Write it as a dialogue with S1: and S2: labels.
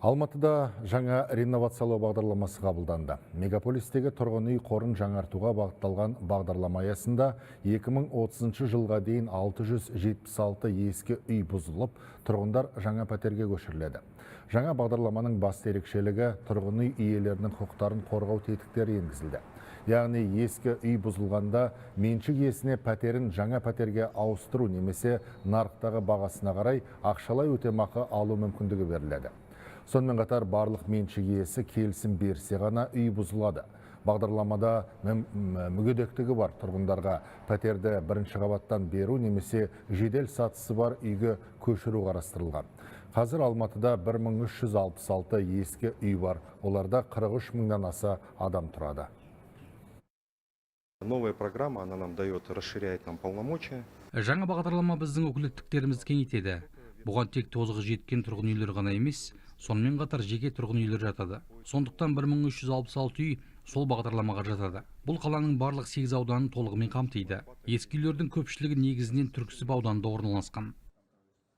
S1: Алматыда жаңа реновациялау бағдарламасы қабылданды. Мегаполистегі тұрғын үй қорын жаңартуға бағытталған бағдарлама аясында 2030 жылға дейін 676 ескі үй бұзылып, тұрғындар жаңа пәтерге көшіріледі. Жаңа бағдарламаның басты ерекшелігі тұрғын үй иелерінің құқықтарын қорғау тетіктері енгізілді. Яғни ескі үй бұзылғанда меншік иесіне пәтерін жаңа пәтерге ауыстыру немесе нарықтағы бағасына қарай ақшалай өтемақы алу мүмкіндігі беріледі. Сонымен қатар барлық меншік иесі келісім берсе ғана үй бұзылады. Бағдарламада мүгедектігі бар тұрғындарға пәтерді бірінші қабаттан беру немесе жедел сатысы бар үйге көшіру қарастырылған. Қазір Алматыда 1366 ескі үй бар. Оларда 43 мыңнан аса адам тұрады.
S2: Новая программа, она нам дает, расширяет нам полномочия.
S3: Жаңа бағдарлама біздің өкілеттіктерімізді кеңейтеді. Бұған тек тозығы жеткен тұрғын үйлер ғана емес, сонымен қатар жеке тұрғын үйлер жатады. Сондықтан 1366 үй сол бағдарламаға жатады. Бұл қаланың барлық 8 ауданын толығымен қамтиды. Ескі үйлердің көпшілігі негізінен Түрксіб ауданында орналасқан.